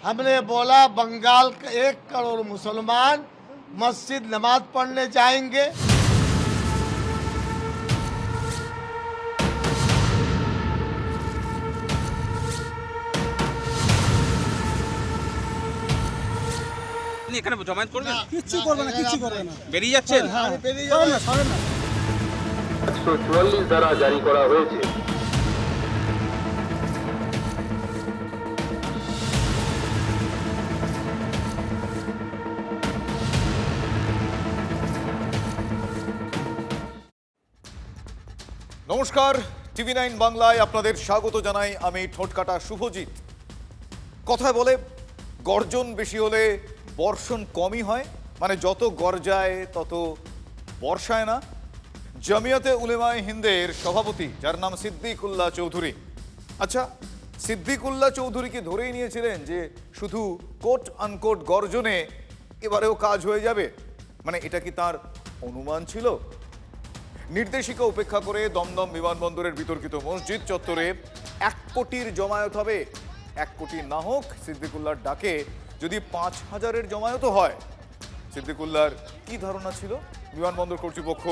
हमने बोला बंगाल का 1 करोड़ मुसलमान मस्जिद नमाज पढ़ने जाएंगे। এখানে জমায়েত করবেন? কিচ্ছু করবে না, কিচ্ছু করবে না। বেরিয়ে যাচ্ছেন? হ্যাঁ, সরেন না, সরেন না। 144 ধারা জারি করা হয়েছে। নমস্কার, টিভি9 বাংলায় আপনাদের স্বাগত জানাই। আমি ঠোঁটকাটা শুভজিৎ। কথায় বলে গর্জন বেশি হলে বর্ষণ কমই হয়, মানে যত গর্জায় তত বর্ষায় না। জামিয়াতে উলেমায়ে হিন্দের সভাপতি, যার নাম সিদ্দিকুল্লাহ চৌধুরী, আচ্ছা সিদ্দিকুল্লাহ চৌধুরীকে ধরেই নিয়েছিলেন যে শুধু কোট আনকোট গর্জনে এবারেও কাজ হয়ে যাবে, মানে এটা কি তার অনুমান ছিল? নির্দেশিকা উপেক্ষা করে দমদম বিমানবন্দরের বিতর্কিত মসজিদ চত্বরে 1 কোটির জমায়েত হবে। 1 কোটি না হোক, সিদ্দিকুল্লাহর ডাকে যদি 5,000-এর জমায়েত হয়, সিদ্দিকুল্লাহর কি ধারণা ছিল বিমানবন্দর কর্তৃপক্ষ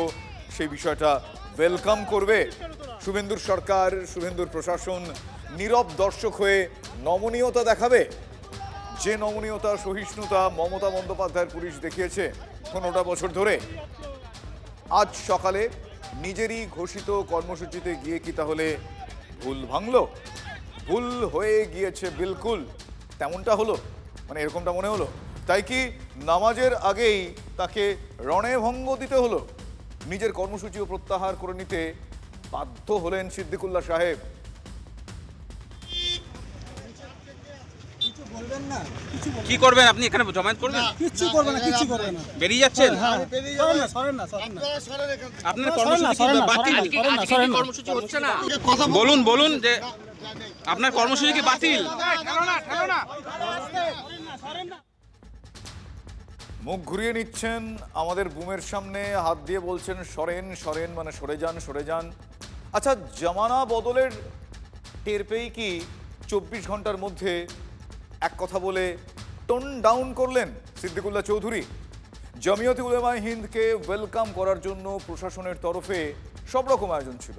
সেই বিষয়টা ওয়েলকাম করবে? শুভেন্দুর সরকার, শুভেন্দুর প্রশাসন নীরব দর্শক হয়ে নমনীয়তা দেখাবে? যে নমনীয়তা সহিষ্ণুতা মমতা বন্দ্যোপাধ্যায়ের পুলিশ দেখিয়েছে 15টা বছর ধরে, আজ সকালে নিজেরই ঘোষিত কর্মসূচিতে গিয়ে কি তাহলে ভুল ভাঙল? ভুল হয়ে গিয়েছে বিলকুল, তেমনটা হলো, মানে এরকমটা মনে হলো। তাই কি নামাজের আগেই তাকে রণভঙ্গ দিতে হলো? নিজের কর্মসূচিও প্রত্যাহার করে নিতে বাধ্য হলেন সিদ্দিকুল্লাহ সাহেব। কি করবেন আপনি? এখানে জমায়েত করবেন? কিচ্ছু করবে না, কিচ্ছু করবে না। বেরিয়ে যাচ্ছেন? হ্যাঁ, সরেন না, সরেন না, সরেন না। আপনার সরেন না, কর্মসূচি সরেন না, বাতিল? সরেন না, সরেন না। কর্মসূচি হচ্ছে না? বলুন বলুন যে আপনার কর্মসূচি কি বাতিল? মুখ ঘুরিয়ে নিচ্ছেন আমাদের বুমের সামনে, হাত দিয়ে বলছেন সরেন সরেন, মানে সরে যান সরে যান। আচ্ছা, জামানা বদলের টের পেয়েই কি 24 ঘন্টার মধ্যে এক কথা বলে টোন ডাউন করলেন সিদ্দিকুল্লাহ চৌধুরী? জামিয়াতে উলেমায়ে হিন্দকে ওয়েলকাম করার জন্য প্রশাসনের তরফে সব রকম আয়োজন ছিল।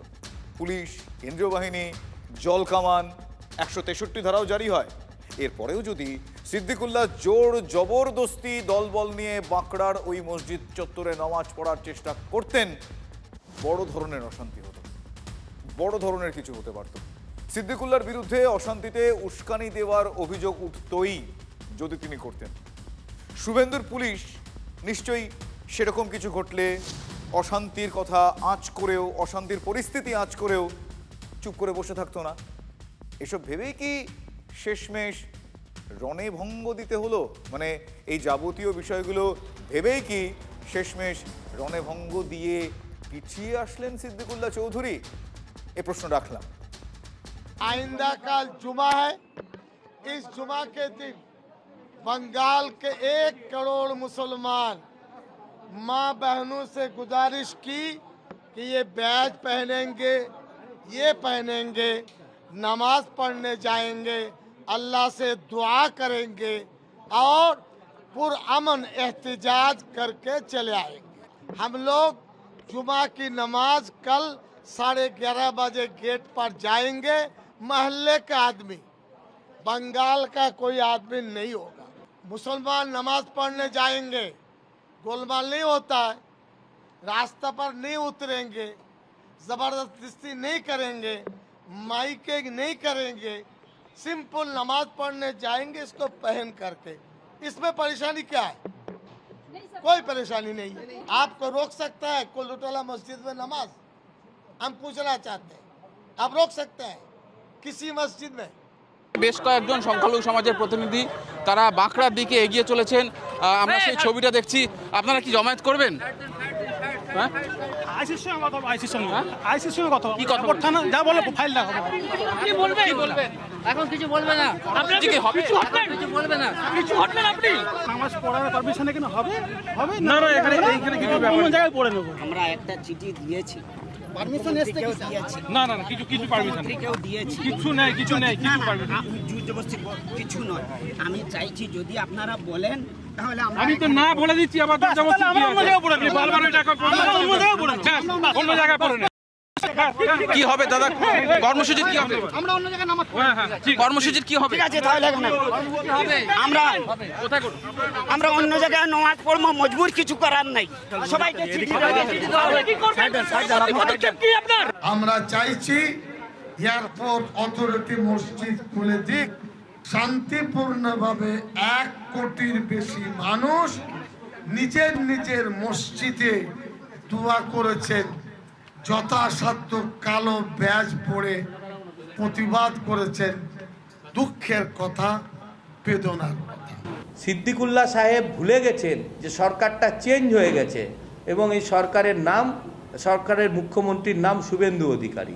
পুলিশ, কেন্দ্রীয় বাহিনী, জল কামান, 163 ধারাও জারি হয়। এরপরেও যদি সিদ্দিকুল্লাহ জোর জবরদস্তি দলবল নিয়ে বাঁকড়ার ওই মসজিদ চত্বরে নামাজ পড়ার চেষ্টা করতেন, বড় ধরনের অশান্তি হতো, বড় ধরনের কিছু হতে পারত। সিদ্দিকুল্লাহর বিরুদ্ধে অশান্তিতে উস্কানি দেওয়ার অভিযোগ উঠতই যদি তিনি করতেন। শুভেন্দুর পুলিশ নিশ্চয়ই সেরকম কিছু ঘটলে অশান্তির কথা আঁচ করেও, অশান্তির পরিস্থিতি আঁচ করেও চুপ করে বসে থাকতো না। এসব ভেবেই কি শেষমেশ রণভঙ্গ দিতে হলো? মানে এই যাবতীয় বিষয়গুলো ভেবেই কি শেষমেশ রণভঙ্গ দিয়ে পিছিয়ে আসলেন সিদ্দিকুল্লাহ চৌধুরী? এ প্রশ্ন রাখলাম। आइंदा कल जुमा है। इस जुमा के दिन बंगाल के 1 करोड़ मुसलमान माँ बहनों से गुजारिश की कि ये बैज पहनेंगे, ये पहनेंगे, नमाज पढ़ने जाएंगे, अल्लाह से दुआ करेंगे और पुरअमन एहतिजाज करके चले आएंगे। हम लोग जुमा की नमाज कल 11:30 बजे गेट पर जाएंगे। महल्ले का आदमी, बंगाल का कोई आदमी नहीं होगा। मुसलमान नमाज पढ़ने जाएंगे, गोलमाल नहीं होता है, रास्ता पर नहीं उतरेंगे, ज़बरदस्ती नहीं करेंगे, माइकिंग नहीं करेंगे, सिंपल नमाज पढ़ने जाएंगे इसको पहन करके। इसमें परेशानी क्या है? कोई परेशानी नहीं है। आपको रोक सकता है कुलटोला मस्जिद में नमाज? हम पूछना चाहते हैं, आप रोक सकते हैं किसी मस्जिद में? বেশ কয়েকজন সংখ্যালঘু সমাজের প্রতিনিধি তারা বাঁকড়ার দিকে এগিয়ে চলেছেন। আমরা সেই ছবিটা দেখছি। আপনারা কি জমায়েত করবেন? হ্যাঁ, আইসির সঙ্গে কথা বলবো, আইসির সঙ্গে আইসির সঙ্গে কথা কি কথা বলবেন? থানা যা বলে ফাইল দেখাবো। কি বলবেন? এখন কিছু বলবে না। আপনি কি হবে? কিছু বলবে না। কিছু হটবেন আপনি? নামাজ পড়ার পারমিশন এখানে হবে? হবে না, না, এখানে কিছু অন্য জায়গায় পড়ে নেবো। আমরা একটা চিঠি দিয়েছি পারমিশন এসছে দিয়েছে না না না, কিছু কিছু পারমিশন কেউ দিয়েছে কিছু নেই, কিছু নেই, না কিছু না পারমিশন। জোর জবরদস্তি কিছু নয়। আমি চাইছি যদি আপনারা বলেন তাহলে আমরা আমি তো না বলে দিচ্ছি, আবার আমরা অন্য জায়গায় পড়ে নেই, বারবার এটা অন্য জায়গায় পড়ে নেই, অন্য জায়গায় পড়ে নেই। কি হবে দাদা, কর্মসূচির কি হবে? আমরা অন্য জায়গায় নামাজ হ্যাঁ হ্যাঁ ঠিক কর্মসূচির কি হবে? ঠিক আছে তাহলে এখন আমরা কোথায় করুন? আমরা অন্য জায়গায় নামাজ পড়বো, মজবুর কিছু করার নাই। সবাইকে চিঠি আমরা চাইছি এয়ারপোর্ট অথরিটি মসজিদ খুলে দিক, শান্তিপূর্ণভাবে 1 কোটির বেশি মানুষ নিজের নিজের মসজিদে দোয়া করেছেন, যথাসাধ্য কালো ব্যাজ পরে প্রতিবাদ করেছেন। দুঃখের কথা, বেদনার কথা। সিদ্দিকুল্লাহ সাহেব ভুলে গেছেন যে সরকারটা চেঞ্জ হয়ে গেছে এবং এই সরকারের মুখ্যমন্ত্রীর নাম শুভেন্দু অধিকারী।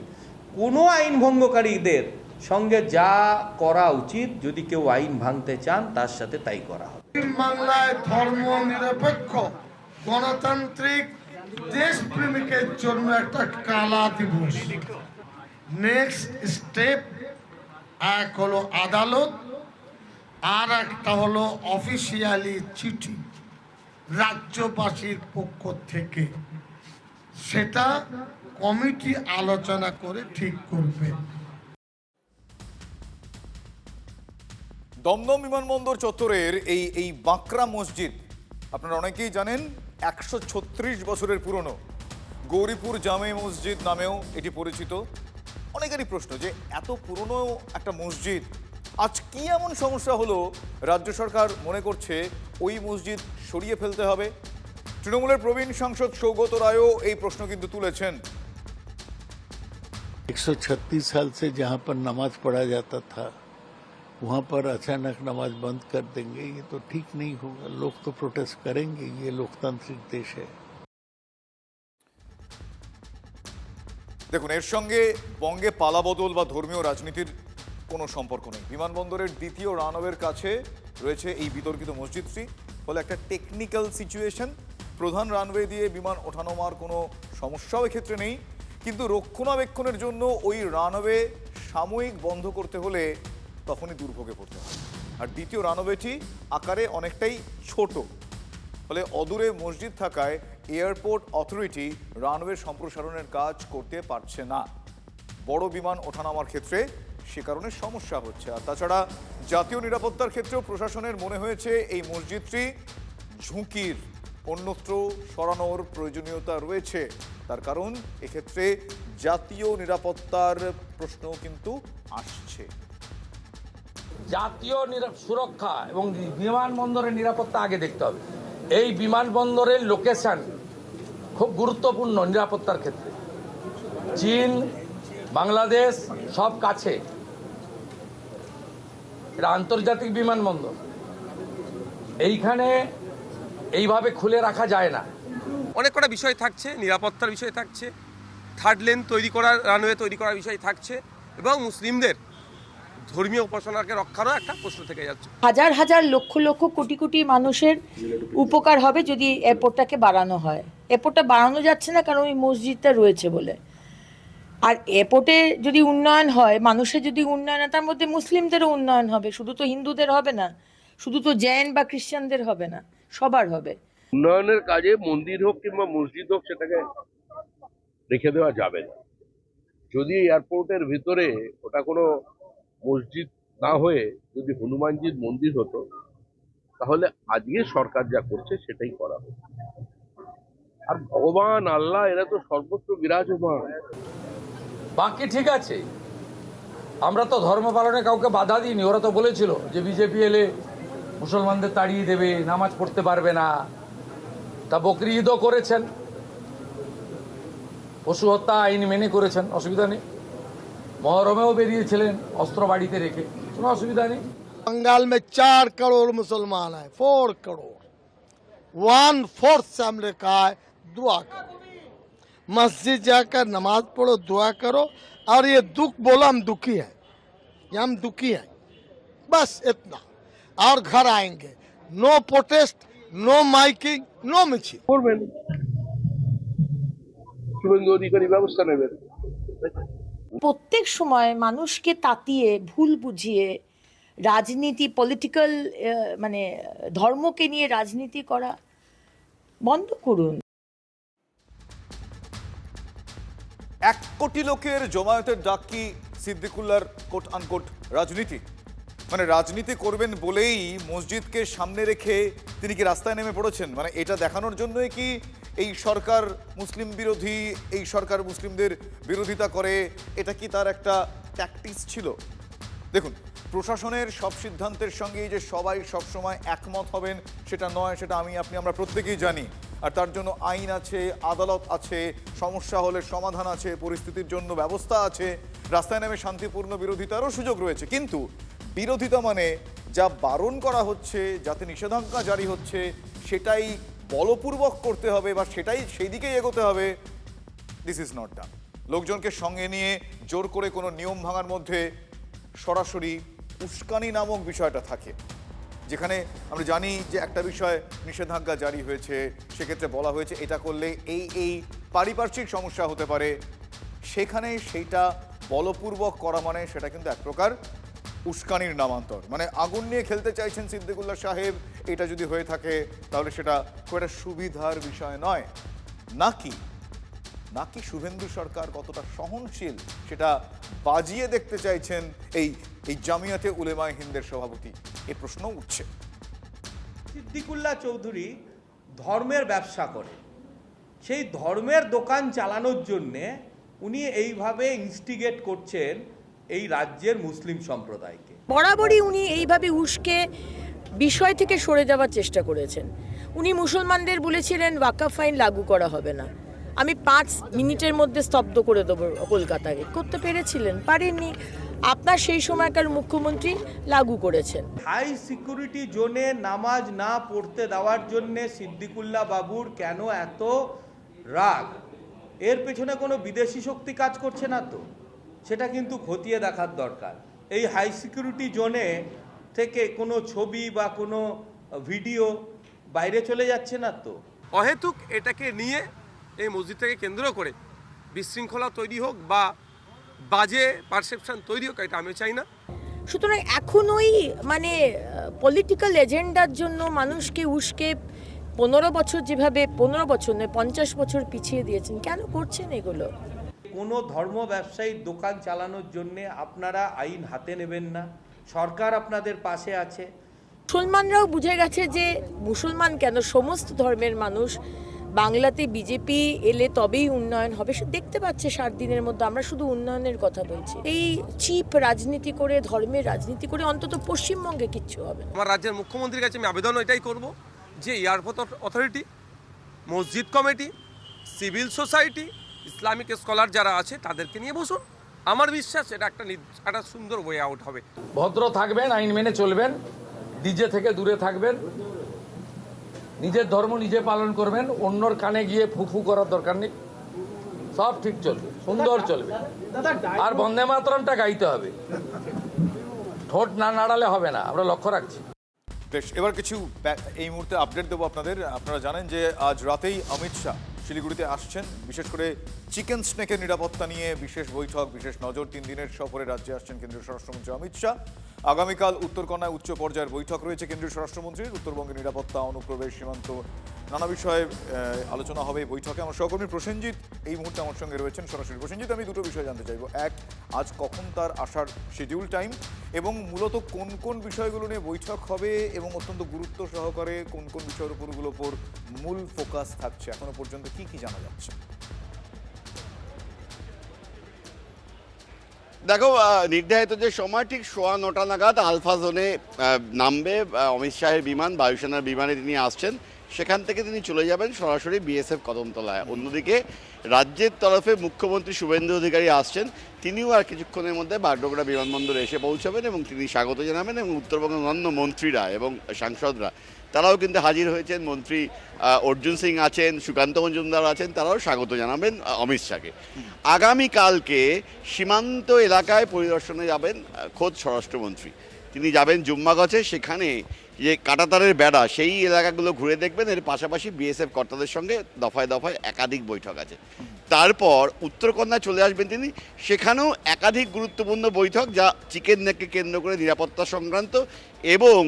কোনো আইন ভঙ্গকারীদের সঙ্গে যা করা উচিত, যদি কেউ আইন ভাঙতে চান তার সাথে তাই করা হবে। বাংলায় ধর্ম নিরপেক্ষ গণতান্ত্রিক দেশপ্রেমিকের জন্য একটা কালা দিবস। নেক্সট স্টেপ, এক হলো আদালত, আর একটা হলো অফিসিয়ালি চিঠি রাজ্যবাসীর পক্ষ থেকে। সেটা কমিটি আলোচনা করে ঠিক করবে। দমদম বিমানবন্দর চত্বরের এই বাঁকড়া মসজিদ আপনারা অনেকেই জানেন, 136 বছরের পুরনো। গৌরীপুর জামে মসজিদ নামেও এটি পরিচিত। অনেকেরই প্রশ্ন যে এত পুরনো একটা মসজিদ, আজ কি এমন সমস্যা হলো রাজ্য সরকার মনে করছে ওই মসজিদ সরিয়ে ফেলতে হবে? তৃণমূলের প্রবীণ সাংসদ সৌগত রায়ও এই প্রশ্ন কিন্তু তুলেছেন। 136 साल से जहाँ पर नमाज पढ़ा जाता था वहाँ पर अचानक नमाज बंद कर देंगे, ये तो ठीक नहीं होगा। लोग तो प्रोटेस्ट करेंगे, ये लोकतांत्रिक देश है। দেখুন, এর সঙ্গে বঙ্গে পালাবদল বা ধর্মীয় রাজনীতির কোনো সম্পর্ক নেই। বিমানবন্দরের দ্বিতীয় রানওয়ের কাছে রয়েছে এই বিতর্কিত মসজিদটি। ফলে একটা টেকনিক্যাল সিচুয়েশন, প্রধান রানওয়ে দিয়ে বিমান ওঠানামার কোনো সমস্যাও এক্ষেত্রে নেই, কিন্তু রক্ষণাবেক্ষণের জন্য ওই রানওয়ে সাময়িক বন্ধ করতে হলে তখনই দুর্ভোগে পড়তে হয়। আর দ্বিতীয় রানওয়েটি আকারে অনেকটাই ছোট, ফলে অদূরে মসজিদ থাকায় এয়ারপোর্ট অথরিটি রানওয়ে সম্প্রসারণের কাজ করতে পারছে না। বড় বিমান ওঠানামার ক্ষেত্রে সে কারণে সমস্যা হচ্ছে। আর তাছাড়া জাতীয় নিরাপত্তার ক্ষেত্রেও প্রশাসনের মনে হয়েছে এই মসজিদটি ঝুঁকির, অন্যত্র সরানোর প্রয়োজনীয়তা রয়েছে। তার কারণ এক্ষেত্রে জাতীয় নিরাপত্তার প্রশ্নও কিন্তু আসছে। জাতীয় সুরক্ষা এবং বিমানবন্দরের নিরাপত্তা আগে দেখতে হবে। এই বিমানবন্দরের লোকেশন খুব গুরুত্বপূর্ণ নিরাপত্তার ক্ষেত্রে। চীন, বাংলাদেশ সব কাছে, এটা আন্তর্জাতিক বিমানবন্দর। এইখানে এইভাবে খুলে রাখা যায় না। অনেক কটা বিষয় থাকছে, নিরাপত্তার বিষয় থাকছে, থার্ড লেন তৈরি করার, রানওয়ে তৈরি করার বিষয় থাকছে, এবং মুসলিমদের ধর্মীয় উপাসনাকে রক্ষারও একটা প্রশ্ন থেকে যাচ্ছে। হাজার হাজার লক্ষ লক্ষ কোটি কোটি মানুষের উপকার হবে যদি এয়ারপোর্টটাকে বাড়ানো হয়। এয়ারপোর্টটা বাড়ানো যাচ্ছে না কারণ ওই মসজিদটা রয়েছে বলে। আর এয়ারপোর্টে যদি উন্নয়ন হয়, মানুষের যদি উন্নয়ন হয়, তার মধ্যে মুসলিমদেরও উন্নয়ন হবে। শুধু তো হিন্দুদের হবে না, শুধু তো জৈন বা খ্রিস্টানদের হবে না, সবার হবে। উন্নয়নের কাজে মন্দির হোক কিংবা মসজিদ হোক, সেটাকে রেখে দেওয়া যাবে না। যদি এয়ারপোর্টের ভিতরে ওটা কোনো মসজিদ না হয়ে যদি হনুমানজির মন্দির হতো, তাহলে আজকে সরকার যা করছে সেটাই করা হতো। আর ভগবান আল্লাহ এরা তো সর্বত্র বিরাজমান। বাকি ঠিক আছে, আমরা তো ধর্ম পালনে কাউকে বাধা দিইনি। ওরা তো বলেছিল যে বিজেপি এলে মুসলমানদের তাড়িয়ে দেবে, নামাজ পড়তে পারবে না। তা বকরি ঈদও করেছেন, পশু হত্যা আইন মেনে করেছেন, অসুবিধা নেই। মহরমেও বেরিয়েছিলেন অস্ত্র বাড়িতে রেখে, কোনো অসুবিধা নেই। बंगाल में 4 करोड़ मुसलमान हैं, 4 करोड़। 1/4 से हमने कहा है दुआ करो, मस्जिद जाकर नमाज पढ़ो, दुआ करो। और ये दुख बोला, हम दुखी हैं, ये हम दुखी हैं, बस इतना। और घर आएंगे, no protest, no miking, no मिছিল। শুভেন্দু অধিকারী ব্যবস্থা নেবেন। প্রত্যেক সময় মানুষকে তাতিয়ে ভুল বুঝিয়ে রাজনীতি পলিটিক্যাল মানে ধর্মকে নিয়ে রাজনীতি করা বন্ধ করুন। 1 কোটি লোকের জমায়েতের ডাক কি সিদ্দিকুল্লাহর কোট আনকোট রাজনীতি? মানে রাজনীতি করবেন বলেই মসজিদকে সামনে রেখে তিনি কি রাস্তায় নেমে পড়েছেন? মানে এটা দেখানোর জন্যই কি এই সরকার মুসলিম বিরোধী, এই সরকার মুসলিমদের বিরোধিতা করে, এটা কি তার একটা ট্যাকটিক্স ছিল? দেখুন, প্রশাসনের সব সিদ্ধান্তের সঙ্গে যে সবাই সবসময় একমত হবেন সেটা নয়, সেটা আমরা প্রত্যেকেই জানি। আর তার জন্য আইন আছে, আদালত আছে, সমস্যা হলে সমাধান আছে, পরিস্থিতির জন্য ব্যবস্থা আছে, রাস্তায় নেমে শান্তিপূর্ণ বিরোধিতারও সুযোগ রয়েছে। কিন্তু বিরোধিতা মানে যা বারণ করা হচ্ছে, যাতে নিষেধাজ্ঞা জারি হচ্ছে, সেটাই বলপূর্বক করতে হবে বা সেটাই সেই দিকেই এগোতে হবে, দিস ইজ নট ডান। লোকজনকে সঙ্গে নিয়ে জোর করে কোনো নিয়ম ভাঙার মধ্যে সরাসরি উস্কানি নামক বিষয়টা থাকে, যেখানে আমরা জানি যে একটা বিষয় নিষেধাজ্ঞা জারি হয়েছে, সেক্ষেত্রে বলা হয়েছে এটা করলে এই পারিপার্শ্বিক সমস্যা হতে পারে, সেখানে সেইটা বলপূর্বক করা মানে সেটা কিন্তু এক প্রকার উস্কানির নামান্তর। মানে আগুন নিয়ে খেলতে চাইছেন সিদ্দিকুল্লাহ সাহেব, এটা যদি হয়ে থাকে তাহলে সেটা খুব একটা সুবিধার বিষয় নয়। নাকি শুভেন্দু সরকার কতটা সহনশীল সেটা বাজিয়ে দেখতে চাইছেন এই জামিয়াতে উলেমায়ে হিন্দের সভাপতি, এ প্রশ্ন উঠছে। সিদ্দিকুল্লাহ চৌধুরী ধর্মের ব্যবসা করে, সেই ধর্মের দোকান চালানোর জন্যে উনি এইভাবে ইনস্টিগেট করছেন এই রাজ্যের মুসলিম সম্প্রদায়কে। বরাবরই উনি এইভাবে উস্কে বিষয় থেকে সরে যাওয়ার চেষ্টা করেছেন। উনি মুসলমানদের বলেছিলেন ওয়াকাফ আইন লাগু করা হবে না, আমি 5 মিনিটের মধ্যে স্তব্ধ করে দেবো কলকাতাকে। করতে পেরেছিলেন? পারেননি। আপনার সেই সময়কার মুখ্যমন্ত্রী লাগু করেছেন। হাই সিকিউরিটি জোনে নামাজ না পড়তে দেওয়ার জন্যে সিদ্দিকুল্লাহ বাবুর কেন এত রাগ? এর পেছনে কোনো বিদেশি শক্তি কাজ করছে না তো? সেটা কিন্তু খতিয়ে দেখার দরকার। এই হাই সিকিউরিটি জোনে থেকে কোনো ছবি বা কোনো ভিডিও বাইরে চলে যাচ্ছে না তো? অহেতুক এটাকে নিয়ে এই মসজিদটাকে কেন্দ্র করে বিশৃঙ্খলা তৈরি হোক বা বাজে পারসেপশন তৈরি হোক, এটা আমি চাই না। সুতরাং এখনোই মানে পলিটিক্যাল এজেন্ডার জন্য মানুষকে উস্কে 15 বছর, যেভাবে 15 বছর নয় 50 বছর পিছিয়ে দিয়েছেন, কেন করছেন এগুলো? কোনো ধর্ম ব্যবসায়ীর দোকান চালানোর জন্যে আপনারা আইন হাতে নেবেন না, সরকার আপনাদের পাশে আছে। মুসলমানরাও বুঝে গেছে যে মুসলমান কেন, সমস্ত ধর্মের মানুষ বাংলাতে বিজেপি এলে তবেই উন্নয়ন হবে, সে দেখতে পাচ্ছে 7 দিনের মধ্যে। আমরা শুধু উন্নয়নের কথা বলছি। এই চিপ রাজনীতি করে, ধর্মের রাজনীতি করে অন্তত পশ্চিমবঙ্গে কিচ্ছু হবে না। আমার রাজ্যের মুখ্যমন্ত্রীর কাছে আমি আবেদন এটাই করব যে এয়ারপোর্ট অথরিটি, মসজিদ committee, civil society, Islamic scholar যারা আছে তাদেরকে নিয়ে বসুন। আমার বিশ্বাস এটা একটা সুন্দর ওয়ে আউট হবে। ভদ্র থাকবেন, আইন মেনে চলবেন, ডিজে থেকে দূরে থাকবেন, নিজের ধর্ম নিজে পালন করবেন, অন্যর কানে গিয়ে ফুফু করার দরকার নেই, সব ঠিক চলবে, সুন্দর চলবে। আর বন্দে মাতরমটা গাইতে হবে, ঠোঁট না নাড়ালে হবে না, আমরা লক্ষ্য রাখছি। বেশ, এবার কিছু এই মুহূর্তে আপডেট দেবো আপনাদের। আপনারা জানেন যে আজ রাতেই অমিত শাহ শিলিগুড়িতে আসছেন, বিশেষ করে চিকেন স্নেকের নিরাপত্তা নিয়ে বিশেষ বৈঠক, বিশেষ নজর। 3 দিনের সফরে রাজ্যে আসছেন কেন্দ্রীয় স্বরাষ্ট্রমন্ত্রী অমিত শাহ। আগামীকাল উত্তরকন্যায় উচ্চ পর্যায়ের বৈঠক রয়েছে কেন্দ্রীয় স্বরাষ্ট্রমন্ত্রীর। উত্তরবঙ্গের নিরাপত্তা, অনুপ্রবেশ, সীমান্ত নানা বিষয়ে আলোচনা হবে এই বৈঠকে। আমার সহকর্মী প্রসেনজিৎ এই মুহূর্তে আমার সঙ্গে রয়েছেন সরাসরি। প্রসেনজিৎ, আমি দুটো বিষয় জানতে চাইবো। এক, আজ কখন তার আসার শিডিউল টাইম, এবং মূলত কোন কোন বিষয়গুলো নিয়ে বৈঠক হবে, এবং অত্যন্ত গুরুত্ব সহকারে কোন কোন বিষয়ের উপর মূল ফোকাস থাকছে, এখনো পর্যন্ত কি কি জানা যাচ্ছে? দেখো, নির্ধারিত যে সময় ঠিক 9:15 নাগাদ আলফা জোনে নামবে অমিত শাহের বিমান, বায়ুসেনার বিমানে তিনি আসছেন। সেখান থেকে তিনি চলে যাবেন সরাসরি বিএসএফ কদমতলায়। অন্যদিকে রাজ্যের তরফে মুখ্যমন্ত্রী শুভেন্দু অধিকারী আসছেন, তিনিও আর কিছুক্ষণের মধ্যে বাগডোগরা বিমানবন্দরে এসে পৌঁছাবেন এবং তিনি স্বাগত জানাবেন। এবং উত্তরবঙ্গের অন্যান্য মন্ত্রীরা এবং সাংসদরা তারাও কিন্তু হাজির হয়েছেন। মন্ত্রী অর্জুন সিং আছেন, সুকান্ত মজুমদার আছেন, তারাও স্বাগত জানাবেন অমিত শাহকে। আগামীকালকে সীমান্ত এলাকায় পরিদর্শনে যাবেন খোদ স্বরাষ্ট্রমন্ত্রী। তিনি যাবেন জুম্মাগছে, সেখানে যে কাঁটাতারের বেড়া সেই এলাকাগুলো ঘুরে দেখবেন। এর পাশাপাশি বিএসএফ কর্তাদের সঙ্গে দফায় দফায় একাধিক বৈঠক আছে। তারপর উত্তরকন্যা চলে আসবেন তিনি, সেখানেও একাধিক গুরুত্বপূর্ণ বৈঠক, যা চিকেন নেককে কেন্দ্র করে নিরাপত্তা সংক্রান্ত এবং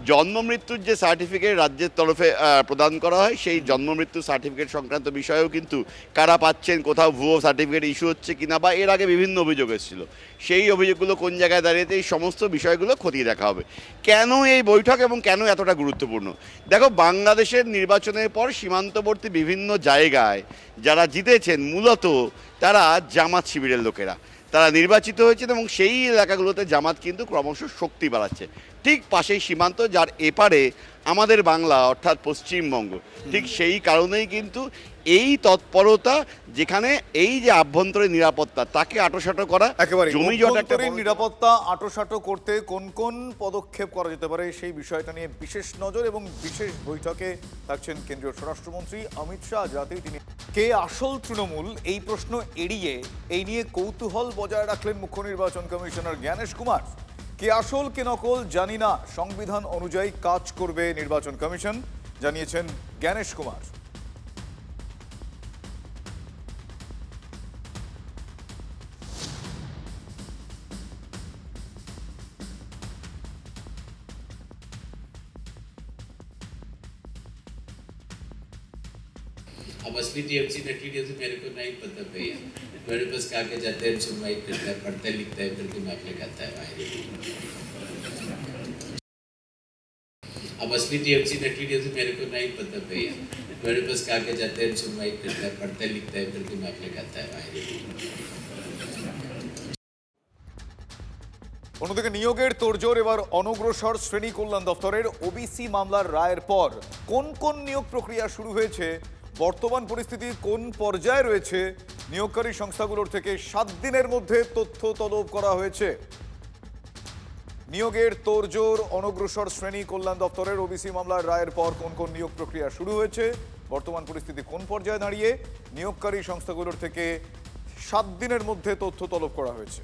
জন্ম মৃত্যুর যে সার্টিফিকেট রাজ্যের তরফে প্রদান করা হয়, সেই জন্ম মৃত্যু সার্টিফিকেট সংক্রান্ত বিষয়েও কিন্তু কারা পাচ্ছেন, কোথাও ভুয়ো সার্টিফিকেট ইস্যু হচ্ছে কিনা, বা এর আগে বিভিন্ন অভিযোগ এসেছিল, সেই অভিযোগগুলো কোন জায়গায় দাঁড়িয়েছে, এই সমস্ত বিষয়গুলো খতিয়ে দেখা হবে। কেন এই বৈঠক এবং কেন এতটা গুরুত্বপূর্ণ? দেখো, বাংলাদেশের নির্বাচনের পর সীমান্তবর্তী বিভিন্ন জায়গায় যারা জিতেছেন মূলত তারা জামাত শিবিরের লোকেরা, তারা নির্বাচিত হয়েছেন এবং সেই এলাকাগুলোতে জামাত কিন্তু ক্রমশ শক্তি বাড়াচ্ছে। ঠিক পাশেই সীমান্ত, যার এপারে আমাদের বাংলা অর্থাৎ পশ্চিমবঙ্গ, ঠিক সেই কারণেই কিন্তু এই তৎপরতা, যেখানে এই যে আভ্যন্তরীণ নিরাপত্তা তাকে আঁটোসাঁটো করা, একেবারে জমি জট একটা অভ্যন্তরীণ নিরাপত্তা আঁটোসাঁটো করতে কোন কোন পদক্ষেপ করা যেতে পারে সেই বিষয়টা নিয়ে বিশেষ নজর, এবং বিশেষ বৈঠকে থাকছেন কেন্দ্রীয় স্বরাষ্ট্রমন্ত্রী অমিত শাহ। আজ রাতেই তিনি কে আসল তৃণমূল এই প্রশ্ন এড়িয়ে এই নিয়ে কৌতূহল বজায় রাখলেন মুখ্য নির্বাচন কমিশনার জ্ঞানেশ কুমার। কে আসল কে নকল জানি না, সংবিধান অনুযায়ী কাজ করবে নির্বাচন কমিশন, জানিয়েছেন জ্ঞানেশ কুমার। अब असली टीएमसी नकली टीएमसी मेरे को नहीं पता भैया, मेरे पास कागज आते हैं, सुनवाई करता है, पढ़ता लिखता है, फिर दिमाग लगाता है बाहर। अब असली टीएमसी नकली टीएमसी मेरे को नहीं पता भैया, मेरे पास कागज आते हैं, सुनवाई करता है, पढ़ता लिखता है, फिर दिमाग लगाता है बाहर। অন্যদিকে নিয়োগের তোড়জোড় এবার অনগ্রসর শ্রেণী কল্যাণ দপ্তরের ওবিসি মামলার রায়ের পর কোন কোন নিয়োগ প্রক্রিয়া শুরু হয়েছে, বর্তমান পরিস্থিতি কোন পর্যায়ে রয়েছে, নিয়োগকারী সংস্থাগুলোর থেকে 7 দিনের মধ্যে তথ্য তলব করা হয়েছে। নিয়োগের তোড়জোড় অনগ্রসর শ্রেণী কল্যাণ দপ্তরের ওবিসি মামলার রায়ের পর কোন কোন নিয়োগ প্রক্রিয়া শুরু হয়েছে, বর্তমান পরিস্থিতি কোন পর্যায়ে দাঁড়িয়ে, নিয়োগকারী সংস্থাগুলোর থেকে 7 দিনের মধ্যে তথ্য তলব করা হয়েছে।